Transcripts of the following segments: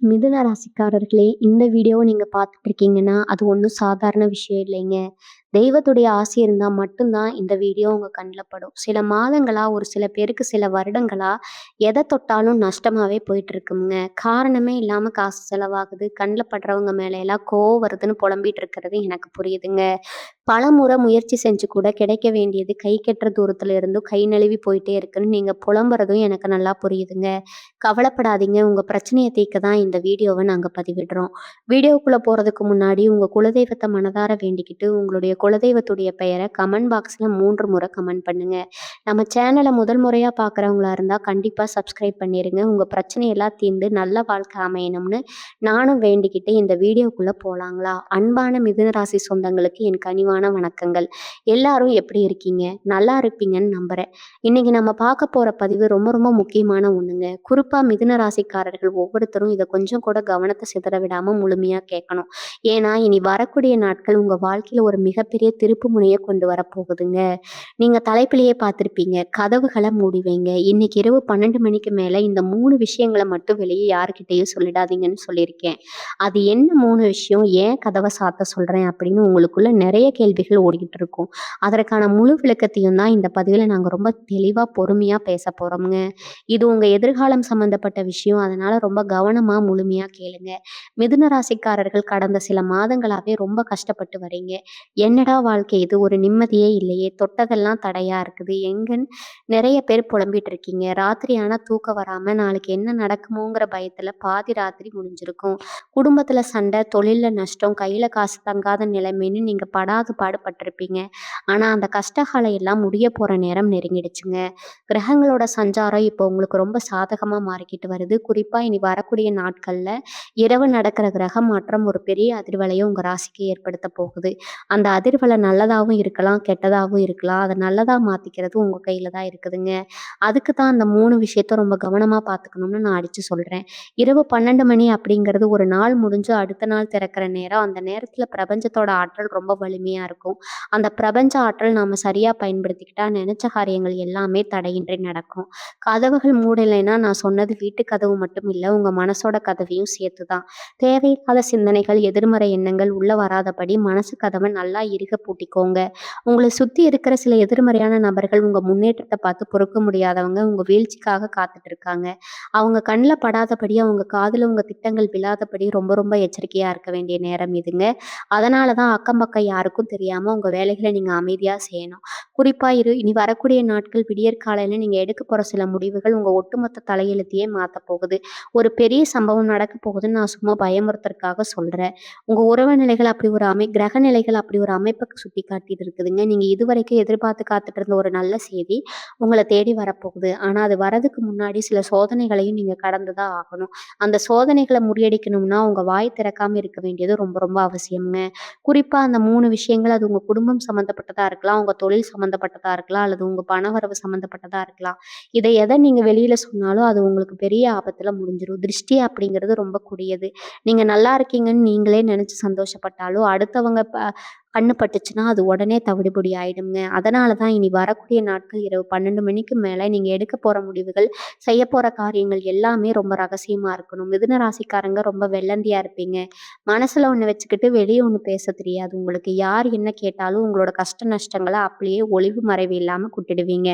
மிதுன ராசிக்காரர்களே, இந்த வீடியோவ நீங்க பார்த்துட்டு இருக்கீங்கன்னா, அது ஒண்ணும் சாதாரண விஷயம் இல்லைங்க. தெய்வத்துடைய ஆசி இருந்தா மட்டும் தான் இந்த வீடியோ உங்க கண்ல படும். சில மாதங்களா, ஒரு சில பேருக்கு சில வருடங்களா, எத தொட்டாலும் நஷ்டமாவே போயிட்டுருக்குங்க. காரணமே இல்லாம காசு செலவாகுது. கண்ல படுறவங்க மேல எல்லாம் கோவம் வருதுன்னு புலம்பிட்டு இருக்கிறது எனக்கு புரியுதுங்க. பலமுறை முயற்சி செஞ்சு கூட கிடைக்க வேண்டியது கை கெட்டுற தூரத்துல இருந்தும் கை நழுவி போயிட்டே இருக்குன்னு நீங்க புலம்புறதும் எனக்கு நல்லா புரியுதுங்க. கவலைப்படாதீங்க. உங்க பிரச்சனைய தீர்க்க தான் இந்த வீடியோவ நாங்க பதிவிடுறோம். வீடியோக்குள்ள போறதுக்கு முன்னாடி உங்க குலதெய்வத்த மனதார வேண்டிக்கிட்டு, உங்களுடைய குலதெய்வத்துடைய பெயர கமெண்ட் பாக்ஸ்ல 3 முறை கமெண்ட் பண்ணுங்க. நம்ம சேனல முதல் முறையா பார்க்குறவங்களா இருந்தா கண்டிப்பா சப்ஸ்கிரைப் பண்ணிருங்க. உங்க பிரச்சனையெல்லாம் தீர்ந்து நல்ல வாழ்க்கை அமையணும்னு நானும் வேண்டிக்கிட்டு இந்த வீடியோக்குள்ள போலாங்களா? அன்பான மிதுன ராசி சொந்தங்களுக்கு என் கனிவான வணக்கங்கள். எல்லாரும் எப்படி இருக்கீங்க? நல்லா இருப்பீங்கன்னு நம்புறேன். இன்னைக்கு நம்ம பார்க்க போற பதிவு ரொம்ப ரொம்ப முக்கியமான ஒண்ணுங்க. குறிப்பா மிதுன ராசிக்காரர்கள் ஒவ்வொருத்தரும் இத கொஞ்சம் கூட கவனத்த சிதற விடாம முழுமையா கேட்கணும். ஏன்னா, இனி வரக்கூடிய நாட்கள் உங்க வாழ்க்கையில ஒரு மிகப்பெரிய திருப்பு முனைய கொண்டு வரப்போகுதுங்க. நீங்க தலைப்பிலேயே பார்த்திருப்பீங்க. கதவுகள மூடி வைங்க. இன்னைக்கு இரவு 12 மணிக்கு மேல இந்த 3 விஷயங்கள மட்டும் வெளிய யார்கிட்டயும் சொல்லிடாதீங்கன்னு சொல்லியிருக்கேன். அது என்ன 3 விஷயம்? ஏன் கதவ சாத்த சொல்றேன் அப்படின்னு உங்களுக்குள்ள நெறைய கேள்விகள் ஓடிக்கிட்டு இருக்கும். அதற்கான முழு விளக்கத்தையும் தான் இந்த பதிவுல நாங்க ரொம்ப தெளிவா, பொறுமையா பேசப் போறோம்ங்க. இது உங்க எதிர்காலம் சம்மந்தப்பட்ட விஷயம். அதனால ரொம்ப கவனமா, முழுமையா கேளுங்க. மிதுன ராசிக்காரர்கள் கடந்த சில மாதங்களாவே ரொம்ப கஷ்டப்பட்டு வரீங்க. என்னடா வாழ்க்கை இது! ஒரு நிம்மதியே இல்லையே! தொட்டதெல்லாம் தடையா இருக்குது. எங்கன்னு நெறைய பேர் புலம்பிட்டு இருக்கீங்க. ராத்திரி ஆனா தூக்கம் வராம, நாளைக்கு என்ன நடக்குமோங்கிற பயத்துல பாதி ராத்திரி முடிஞ்சிருக்கும். குடும்பத்துல சண்டை, தொழில்ல நஷ்டம், கையில காசு தங்காத நிலைமைன்னு நீங்க படாத பாடுபட்டிருப்பீங்க. ஆனா அந்த கஷ்டகாலம் எல்லாம் முடிய போற நேரம் நெருங்கிடுச்சுங்க. கிரகங்களோட சஞ்சாரம் இப்போ உங்களுக்கு ரொம்ப சாதகமா மாறிக்கிட்டு வருது. குறிப்பா இனி வரக்கூடிய நாட்கள்ல இரவு நடக்கிற கிரக மாற்றம் ஒரு பெரிய அதிர்வலைய உங்க ராசிக்கு ஏற்படுத்த போகுது. அந்த அதிர்வலை நல்லதாவும் இருக்கலாம், கெட்டதாவும் இருக்கலாம். அத நல்லதா மாத்திக்கிறது உங்க கையில தான் இருக்குதுங்க. அதுக்கு தான் அந்த 3 விஷயத்த ரொம்ப கவனமா பார்த்துக்கணும்னு நான் அடிச்சு சொல்றேன். இரவு 12 மணி அப்படிங்கிறது ஒரு நாள் முடிஞ்சு அடுத்த நாள் திறக்கிற நேரம். அந்த நேரத்துல பிரபஞ்சத்தோட ஆற்றல் ரொம்ப வலிமையா இருக்கும். அந்த பிரபஞ்ச ஆற்றல் நாம சரியா பயன்படுத்திக்கிட்டா நெனச்ச காரியங்கள் எல்லாமே தடையின்றி நடக்கும். கதவுகள் மூடலைன்னா நான் சொன்னது வீட்டு கதவு மட்டும் இல்ல, உங்க மனசோட கதவையும் சேர்த்து தான். தேவையில்லாத சிந்தனைகள், எதிர்மறை எண்ணங்கள் உள்ள வராதபடி மனசு கதவ நல்லா இறுக பூட்டிக்கோங்க. உங்கள சுத்தி இருக்கிற சில எதிர்மறையான நபர்கள் உங்க முன்னேற்றத்த பார்த்து பொறுக்க முடியாதவங்க உங்க வீழ்ச்சிக்காக காத்துட்டு இருக்காங்க. அவங்க கண்ல படாதபடி, அவங்க காதுல உங்க திட்டங்கள் விழாதபடி ரொம்ப ரொம்ப எச்சரிக்கையா இருக்க வேண்டிய நேரம் இதுங்க. அதனால தான் அக்கம் பக்கம் யாருக்கும் தெரியாம உங்க வேலைகள நீங்க அமைதியா செய்யணும். குறிப்பா இனி வரக்கூடிய நாட்கள் விடியற் காலையில நீங்க எடுக்க போற சில முடிவுகள் உங்க ஒட்டுமொத்த தலையெழுத்தையே மாத்தப் போகுது. ஒரு பெரிய சம்பவம் நடக்கப் போகுதுன்னு நான் சும்மா பயமுறுத்துறதுக்காக சொல்றேன். உங்க உறவு நிலைகள் அப்படி ஒரு கிரக நிலைகள் அப்படி ஒரு அமைப்புக்கு சுட்டி காட்டிட்டு இருக்குதுங்க. நீங்க இதுவரைக்கும் எதிர்பார்த்து காத்துட்டு இருந்த ஒரு நல்ல செய்தி உங்கள தேடி வரப்போகுது. ஆனா அது வரதுக்கு முன்னாடி சில சோதனைகளையும் நீங்க கடந்து தான் ஆகணும். அந்த சோதனைகள முறியடிக்கணும்னா உங்க வாய் திறக்காம இருக்க வேண்டியது ரொம்ப ரொம்ப அவசியம்ங்க. குறிப்பா அந்த 3 விஷயங்கள் அது உங்க குடும்பம் சம்மந்தப்பட்டதா இருக்கலாம், உங்க தொழில் சம்மந்தப்பட்டதா இருக்கலாம், அல்லது உங்க பணவரவு சம்மந்தப்பட்டதா இருக்கலாம். எத நீங்க வெளியில சொன்னாலும் அது உங்களுக்கு பெரிய ஆபத்துல முடிஞ்சிரும். திருஷ்டி அப்படிங்கிறது ரொம்ப கொடியது. நீங்க நல்லா இருக்கீங்கன்னு நீங்களே நெனச்சு சந்தோஷப்பட்டாலும், அடுத்தவங்க கண்ணு பட்டுச்சுன்னா அது உடனே தவிடுபொடி ஆயிடுங்க. அதனால தான் இனி வரக்கூடிய நாட்கள் இரவு 12 மணிக்கு மேல நீங்க எடுக்க போற முடிவுகள், செய்ய போற காரியங்கள் எல்லாமே ரொம்ப ரகசியமா இருக்கணும். மிதுன ராசிக்காரங்க ரொம்ப வெள்ளந்தியா இருப்பீங்க. மனசுல ஒண்ணு வச்சுக்கிட்டு வெளிய ஒண்ணு பேச தெரியாது உங்களுக்கு. யார் என்ன கேட்டாலும் உங்களோட கஷ்ட நஷ்டங்கள அப்படியே ஒளிவு மறைவு இல்லாம கொட்டிடுவீங்க.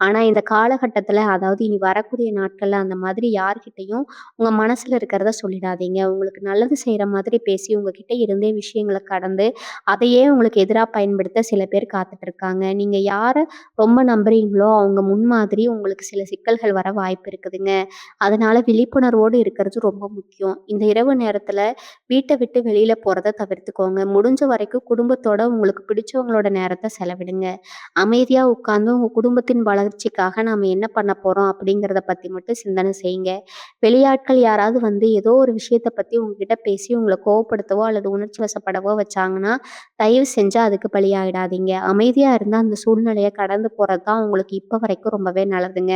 ஆனா இந்த காலகட்டத்துல, அதாவது இனி வரக்கூடிய நாட்கள்ல அந்த மாதிரி யார்கிட்டயும் உங்க மனசுல இருக்கிறத சொல்லிடாதீங்க. உங்களுக்கு நல்லது செய்ற மாதிரி பேசி உங்ககிட்ட இருந்தே விஷயங்கள கடந்து, அதையே உங்களுக்கு எதிரா பயன்படுத்த சில பேர் காத்துட்டு இருக்காங்க. நீங்க யார ரொம்ப நம்புறீங்களோ, அவங்க முன்மாதிரி உங்களுக்கு சில சிக்கல்கள் வர வாய்ப்பு இருக்குதுங்க. அதனால விழிப்புணர்வோடு இருக்கிறது ரொம்ப முக்கியம். இந்த இரவு நேரத்துல வீட்ட விட்டு வெளியில போறத தவிர்த்துக்கோங்க. முடிஞ்ச வரைக்கும் குடும்பத்தோட உங்களுக்கு பிடிச்சவங்களோட நேரத்த செலவிடுங்க. அமைதியா உட்கார்ந்து உங்க குடும்பத்தின் வளர்ச்சிக்காக நாம என்ன பண்ண போறோம் அப்படிங்கிறத பத்தி மட்டும் சிந்தனை செய்யுங்க. வெளியாட்கள் யாராவது வந்து ஏதோ ஒரு விஷயத்த பத்தி உங்ககிட்ட பேசி உங்கள கோவப்படுத்தவோ அல்லது உணர்ச்சி வசப்படவோ வச்சாங்கன்னா, தயவு செஞ்சு அதுக்கு பலியாயிடாதீங்க. அமைதியா இருந்தா அந்த சூழ்நிலைய கடந்து போறது தான் உங்களுக்கு இப்ப வரைக்கும் ரொம்பவே நல்லதுங்க.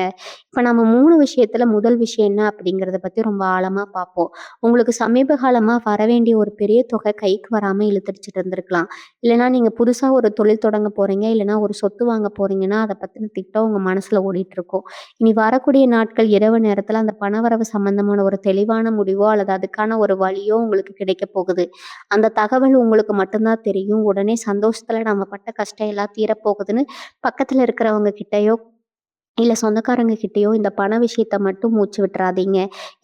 இப்ப நம்ம 3 விஷயத்துல முதல் விஷயம் என்ன அப்படிங்கிறத பத்தி ரொம்ப ஆழமா பார்ப்போம். உங்களுக்கு சமீப காலமா வரவேண்டிய ஒரு பெரிய தொகை கைக்கு வராம இழுத்தடிச்சுட்டு இருந்திருக்கலாம். இல்லன்னா நீங்க புதுசா ஒரு தொழில் தொடங்க போறீங்க, இல்லன்னா ஒரு சொத்து வாங்க போறீங்கன்னா, அத பத்தின திட்டம் உங்க மனசுல ஓடிட்டு இருக்கும். இனி வரக்கூடிய நாட்கள் இரவு நேரத்துல அந்த பணவரவு சம்பந்தமான ஒரு தெளிவான முடிவோ, அல்லது அதுக்கான ஒரு வழியோ உங்களுக்கு கிடைக்கப் போகுது. அந்த தகவல் உங்களுக்கு மட்டும் தான் தெரியும். உடனே சந்தோஷத்துல நம்ம பட்ட கஷ்டம் எல்லாம் தீரப்போகுதுன்னு பக்கத்துல இருக்கிறவங்க கிட்டயோ இல்ல சொந்தக்காரங்க கிட்டயோ இந்த பண விஷயத்த மட்டும் மூச்சு விட்டுறாதீங்க.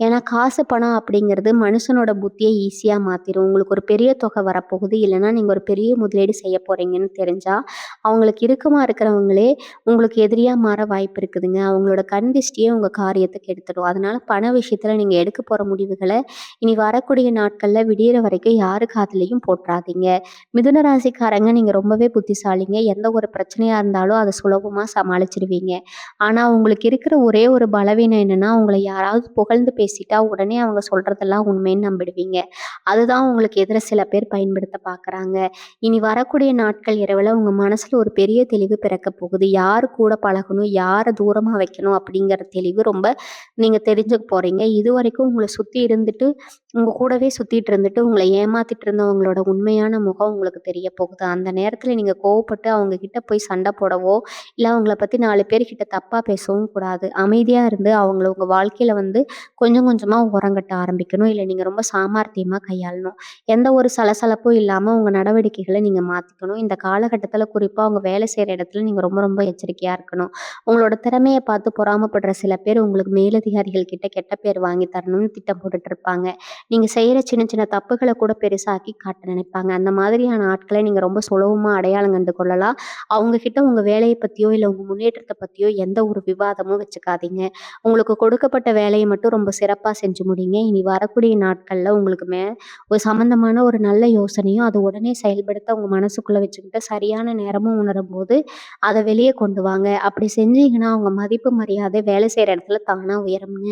ஏன்னா காசு, பணம் அப்படிங்கிறது மனுஷனோட புத்திய ஈஸியா மாத்திரும். உங்களுக்கு ஒரு பெரிய தொகை வரப்போகுது, இல்லன்னா நீங்க ஒரு பெரிய முதலீடு செய்ய போறீங்கன்னு தெரிஞ்சா, அவங்களுக்கு இறுக்கமா இருக்கிறவங்களே உங்களுக்கு எதிரியா மாற வாய்ப்பு இருக்குதுங்க. அவங்களோட கண் திஷ்டியே உங்க காரியத்த கெடுத்துடும். அதனால பண விஷயத்துல நீங்க எடுக்க போற முடிவுகள இனி வரக்கூடிய நாட்கள்ல விடியிற வரைக்கும் யாரு காதுலயும் போட்றாதீங்க. மிதுன ராசிக்காரங்க நீங்க ரொம்பவே புத்திசாலிங்க. எந்த ஒரு பிரச்சனையா இருந்தாலும் அத சுலபமா சமாளிச்சுருவீங்க. ஆனா, உங்களுக்கு இருக்கிற ஒரே ஒரு பலவீனம் என்னன்னா, உங்கள யாராவது புகழ்ந்து பேசிட்டா, உடனே அவங்க சொல்றதெல்லாம் உண்மைன்னு நம்பிடுவீங்க. அதுதான் உங்களுக்கு எதிர சில பேர் பயன்படுத்த பார்க்குறாங்க. இனி வரக்கூடிய நாட்கள் இரவுல உங்க மனசுல ஒரு பெரிய தெளிவு பிறக்கப் போகுது. யாரு கூட பழகணும், யார தூரமா வைக்கணும் அப்படிங்கிற தெளிவு ரொம்ப நீங்க தெரிஞ்சுக்க போறீங்க. இதுவரைக்கும் உங்கள சுத்தி இருந்துட்டு, உங்க கூடவே சுத்திட்டு இருந்துட்டு, உங்கள ஏமாத்திட்டு இருந்தவங்களோட உண்மையான முகம் உங்களுக்கு தெரிய போகுது. அந்த நேரத்துல நீங்க கோவப்பட்டு அவங்க கிட்ட போய் சண்டை போடவோ, இல்ல அவங்கள பத்தி 4 பேர்கிட்ட தப்பா பேசவும் கூடாது. அமைதியா இருந்து அவங்கள உங்க வாழ்க்கையில கொஞ்சம் கொஞ்சமா ஓரங்கட்ட ஆரம்பிக்கணும். இல்ல நீங்க ரொம்ப சாமர்த்தியமா கையாளணும். எந்த ஒரு சலசலப்பும் இல்லாம உங்க நடவடிக்கைகள நீங்க மாத்திக்கணும். இந்த காலகட்டத்தில குறிப்பா உங்க வேலை செய்ற இடத்துல நீங்க ரொம்ப ரொம்ப எச்சரிக்கையா இருக்கணும். உங்களோட திறமைய பார்த்து பொறாமப்படுற சில பேர் உங்களுக்கு மேலதிகாரிகள் கிட்ட கெட்ட பேர் வாங்கி தரணும்னு திட்டம் போட்டுட்டு இருப்பாங்க. நீங்க செய்யற சின்ன சின்ன தப்புகள கூட பெருசாக்கி காட்ட நினைப்பாங்க. அந்த மாதிரியான ஆட்கள நீங்க ரொம்ப சுலபமா அடையாளம் கண்டு கொள்ளலாம். அவங்க கிட்ட உங்க வேலைய பத்தியோ, இல்ல உங்க முன்னேற்றத்த பத்தியோ எந்த ஒரு விவாதமும் வச்சுக்காதீங்க. உங்களுக்கு கொடுக்கப்பட்ட வேலைய மட்டும் ரொம்ப சிறப்பா செஞ்சு முடிங்க. இனி வரக்கூடிய நாட்கள்ல உங்களுக்கு ஒரு சம்மந்தமான ஒரு நல்ல யோசனையும், அத உடனே செயல்படுத்த உங்க மனசுக்குள்ள வச்சுக்கிட்டு சரியான நேரமும் உணரும்போது, அத வெளிய கொண்டு வாங்க. அப்படி செஞ்சீங்கன்னா, உங்க மதிப்பு, மரியாதை வேலை செய்ற இடத்துல தானா உயரும்ங்க.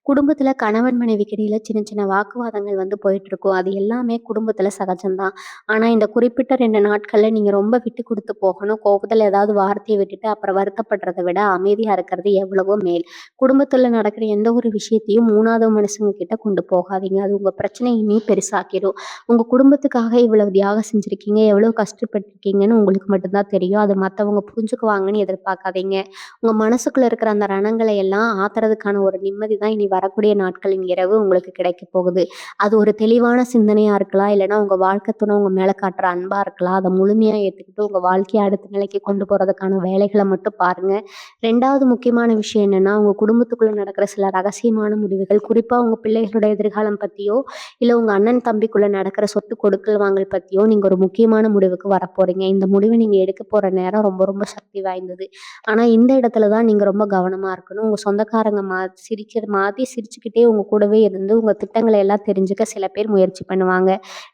குடும்பத்துல கணவன் மனைவிக்கு இடையில சின்ன சின்ன வாக்குவாதங்கள் போயிட்டுருக்கும். அது எல்லாமே குடும்பத்துல சகஜம் தான். ஆனா, இந்த குறிப்பிட்ட 2 நாட்கள்ல நீங்க ரொம்ப விட்டு குடுத்து போகணும். கோபத்துல ஏதாவது வார்த்தைய விட்டுட்டு அப்புறம் வருத்தப்படுறத விட அமைதியா இருக்கிறது எவ்வளவோ மேல். குடும்பத்துல நடக்கிற எந்த ஒரு விஷயத்தையும் 3வது மனுஷங்க கிட்ட கொண்டு போகாதீங்க. அது உங்க பிரச்சனைய இன்னும் பெருசாக்கிரும். உங்க குடும்பத்துக்காக இவ்வளவு தியாகம் செஞ்சிருக்கீங்க, எவ்வளவு கஷ்டப்பட்டுருக்கீங்கன்னு உங்களுக்கு மட்டும் தான் தெரியும். அது மத்தவங்க புரிஞ்சுக்குவாங்கன்னு எதிர்பார்க்காதீங்க. உங்க மனசுக்குள்ள இருக்கிற அந்த ரணங்களை எல்லாம் ஆத்துறதுக்கான ஒரு நிம்மதி தான் இனி வரக்கூடிய நாட்களின் இரவு உங்களுக்கு கிடைக்கப் போகுது. அது ஒரு தெளிவான சிந்தனையா இருக்கலாம். இல்லன்னா உங்க வாழ்க்கை துணை உங்க மேல காட்டுற அன்பா இருக்கலாம். அத முழுமையா ஏத்துக்கிட்டு உங்க வாழ்க்கைய அடுத்த நிலைக்கு கொண்டு போறதுக்கான வேலைகள மட்டும் பாருங்க. 2வது முக்கியமான விஷயம் என்னன்னா, உங்க குடும்பத்துக்குள்ள நடக்கிற சில ரகசியமான முடிவுகள், குறிப்பா உங்க பிள்ளைகளோட எதிர்காலம் பத்தியோ, இல்ல உங்க அண்ணன் தம்பிக்குள்ள நடக்கிற சொத்து கொடுக்கல் வாங்கல் பத்தியோ நீங்க ஒரு முக்கியமான முடிவுக்கு வரப்போறீங்க. இந்த முடிவ நீங்க எடுக்க போற நேரம் ரொம்ப ரொம்ப சக்தி வாய்ந்தது. ஆனா இந்த இடத்துல தான் நீங்க ரொம்ப கவனமா இருக்கணும். உங்க சொந்தக்காரங்க சிரிக்கிற மாதிரி சிரிச்சுக்கிட்டே உங்க கூடவே இருந்து உங்க திட்டங்கள எல்லாம் தெரிஞ்சுக்க சில பேர் முயற்சி பண்ணுவாங்க.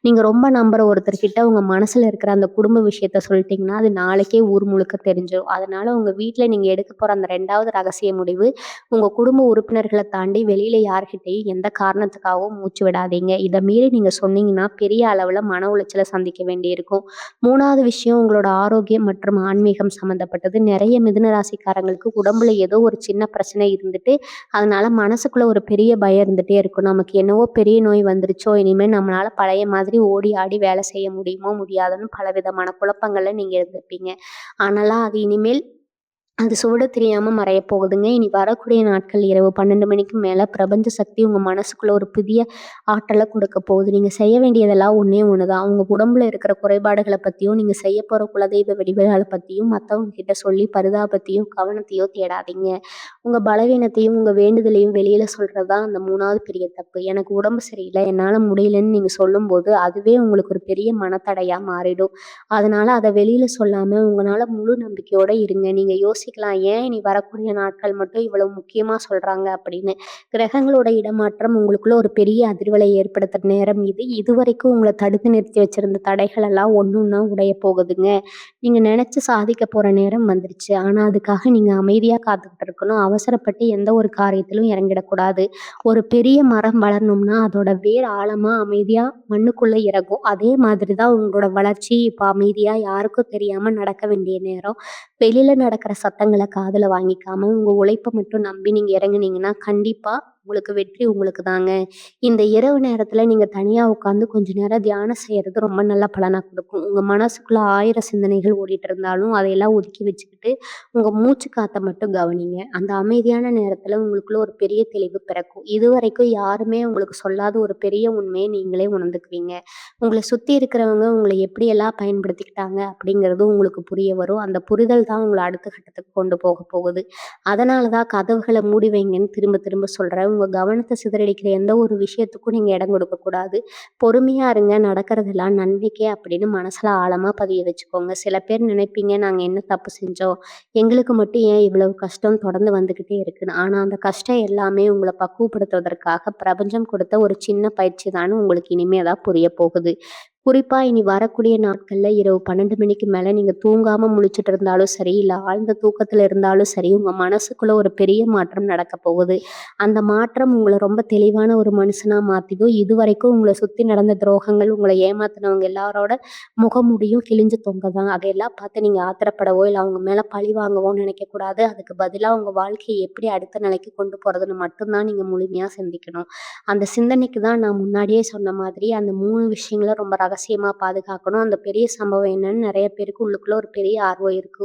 நீங்க ரொம்ப நம்புற ஒருத்தர்கிட்ட உங்க மனசுல இருக்கிற அந்த குடும்ப விஷயத்த சொல்லிட்டீங்கன்னா, அது நாளைக்கே ஊர் முழுக்க தெரிஞ்சிரும். அதனால உங்க வீட்ல நீங்க எடுக்க போற அந்த 2வது ரகசிய முடிவு, உங்க குடும்ப உறுப்பினர்கள தாண்டி வெளியில யார்கிட்டயும் எந்த காரணத்துக்காகவும் மூச்சு விடாதீங்க. இத மீறி நீங்க சொன்னீங்கன்னா, பெரிய அளவுல மன உளைச்சல சந்திக்க வேண்டியிருக்கும். 3வது விஷயம் உங்களோட ஆரோக்கியம் மற்றும் ஆன்மீகம் சம்மந்தப்பட்டது. நெறைய மிதுன ராசிக்காரங்களுக்கு உடம்புல ஏதோ ஒரு சின்ன பிரச்சனை இருந்துட்டு, அதனால மனசுக்குள்ள ஒரு பெரிய பயம் இருந்துட்டே இருக்கும். நமக்கு என்னவோ பெரிய நோய் வந்துருச்சோ! இனிமே நம்மளால பழைய மாதிரி ஓடி ஆடி வேலை செய்ய முடியுமோ! முடியாதுன்னு பலவிதமான குழப்பங்கள்ல நீங்க இருந்திருப்பீங்க. ஆனாலும் அது இனிமேல் அது சுவடு தெரியாம மறையப் போகுதுங்க. இனி வரக்கூடிய நாட்கள் இரவு 12 மணிக்கு மேல பிரபஞ்ச சக்தி உங்க மனசுக்குள்ள ஒரு புதிய ஆற்றல கொடுக்கப் போகுது. நீங்க செய்ய வேண்டியதெல்லாம் ஒண்ணே ஒண்ணு தான். உங்க உடம்புல இருக்கிற குறைபாடுகள பத்தியும், நீங்க செய்யப் போற குலதெய்வ வழிபாடுகள பத்தியும் மத்தவங்க கிட்ட சொல்லி பரிதாபத்தையோ, கவனத்தையோ தேடாதீங்க. உங்க பலவீனத்தையும், உங்க வேண்டுதலையும் வெளியில சொல்றது தான் அந்த 3வது பெரிய தப்பு. எனக்கு உடம்பு சரியில்ல, என்னால முடியலன்னு நீங்க சொல்லும்போது, அதுவே உங்களுக்கு ஒரு பெரிய மனத்தடையா மாறிடும். அதனால அத வெளியில சொல்லாம உங்கனால முழு நம்பிக்கையோட இருங்க. நீங்க யோசிக்கிற யோசிக்கலாம், ஏன் இனி வரக்கூடிய நாட்கள் மட்டும் இவ்வளவு முக்கியமா சொல்றாங்க அப்படின்னு. கிரகங்களோட இடமாற்றம் உங்களுக்குள்ள ஒரு பெரிய அதிர்வலை ஏற்படுத்துற நேரம் இது. இதுவரைக்கும் உங்கள தடுத்து நிறுத்தி வச்சிருந்த தடைகள் எல்லாம் ஒண்ணொண்ணா உடைய போகுதுங்க. நீங்க நெனச்சு சாதிக்க போற நேரம் வந்துருச்சு. ஆனா அதுக்காக நீங்க அமைதியா காத்துக்கிட்டு இருக்கணும். அவசரப்பட்டு எந்த ஒரு காரியத்திலும் இறங்கிடக்கூடாது. ஒரு பெரிய மரம் வளரணும்னா, அதோட வேர் ஆழமா, அமைதியா மண்ணுக்குள்ள இறங்கும். அதே மாதிரி தான் உங்களோட வளர்ச்சி இப்ப அமைதியா யாருக்கும் தெரியாம நடக்க வேண்டிய நேரம். வெளியில நடக்கிற சத்தங்கள காதுல வாங்கிக்காம, உங்க உழைப்ப மட்டும் நம்பி நீங்க இறங்குனீங்கன்னா, கண்டிப்பா உங்களுக்கு வெற்றி உங்களுக்கு தாங்க. இந்த இரவு நேரத்துல நீங்க தனியா உட்காந்து கொஞ்ச நேரம் தியானம் செய்யறது ரொம்ப நல்ல பலனா குடுக்கும். உங்க மனசுக்குள்ள 1000 சிந்தனைகள் ஓடிட்டு இருந்தாலும், அதையெல்லாம் ஒதுக்கி வச்சுக்கிட்டு, உங்க மூச்சு காத்த மட்டும் கவனிங்க. அந்த அமைதியான நேரத்துல உங்களுக்குள்ள ஒரு பெரிய தெளிவு பிறக்கும். இதுவரைக்கும் யாருமே உங்களுக்கு சொல்லாத ஒரு பெரிய உண்மைய நீங்களே உணர்ந்துக்குவீங்க. உங்கள சுத்தி இருக்கிறவங்க உங்கள எப்படியெல்லாம் பயன்படுத்திக்கிட்டாங்க அப்படிங்கிறதும் உங்களுக்கு புரிய வரும். அந்த புரிதல் தான் உங்கள அடுத்த கட்டத்துக்கு கொண்டு போகுது. அதனால தான் கதவுகள மூடி வைங்கன்னு திரும்ப திரும்ப சொல்றேன். உங்க கவனத்த சிதறடிக்கிற எந்த ஒரு விஷயத்துக்கும் நீங்க இடம் கொடுக்கக்கூடாது. பொறுமையா இருங்க. நடக்கிறதெல்லாம் நன்மைக்கே அப்படின்னு மனசுல ஆழமா பதிய வச்சுக்கோங்க. சில பேர் நினைப்பீங்க, நாங்க என்ன தப்பு செஞ்சோம்? எங்களுக்கு மட்டும் ஏன் இவ்வளவு கஷ்டம் தொடர்ந்து வந்துகிட்டே இருக்குன்னு. ஆனா அந்த கஷ்டம் எல்லாமே உங்கள பக்குவப்படுத்துவதற்காக பிரபஞ்சம் கொடுத்த ஒரு சின்ன பயிற்சி தான்னு உங்களுக்கு இனிமே தான் புரிய போகுது. குறிப்பா இனி வரக்கூடிய நாட்கள்ல இரவு 12 மணிக்கு மேல நீங்க தூங்காம முழிச்சுட்டு இருந்தாலும் சரி, இல்ல ஆழ்ந்த தூக்கத்துல இருந்தாலும் சரி, உங்க மனசுக்குள்ள ஒரு பெரிய மாற்றம் நடக்கப் போகுது. அந்த மாற்றம் உங்கள ரொம்ப தெளிவான ஒரு மனுஷனா மாத்திடும். இதுவரைக்கும் உங்கள சுத்தி நடந்த துரோகங்கள், உங்கள ஏமாத்துனவங்க எல்லாரோட முகமூடியும் கிழிஞ்சு தொங்கதான். அதையெல்லாம் பார்த்து நீங்க ஆத்திரப்படவோ, இல்ல அவங்க மேல பழி வாங்கவோ நினைக்கக்கூடாது. அதுக்கு பதிலா உங்க வாழ்க்கைய எப்படி அடுத்த நிலைக்கு கொண்டு போறதுன்னு மட்டும் தான் நீங்க முழுமையா சிந்திக்கணும். அந்த சிந்தனைக்கு தான் நான் முன்னாடியே சொன்ன மாதிரி அந்த 3 விஷயங்கள ரொம்ப ரகசியமா பாதுகாக்கணும். அந்த பெரிய சம்பவம் என்னன்னு நெறைய பேருக்கு உள்ளுக்குள்ள ஒரு பெரிய ஆர்வம் இருக்கு.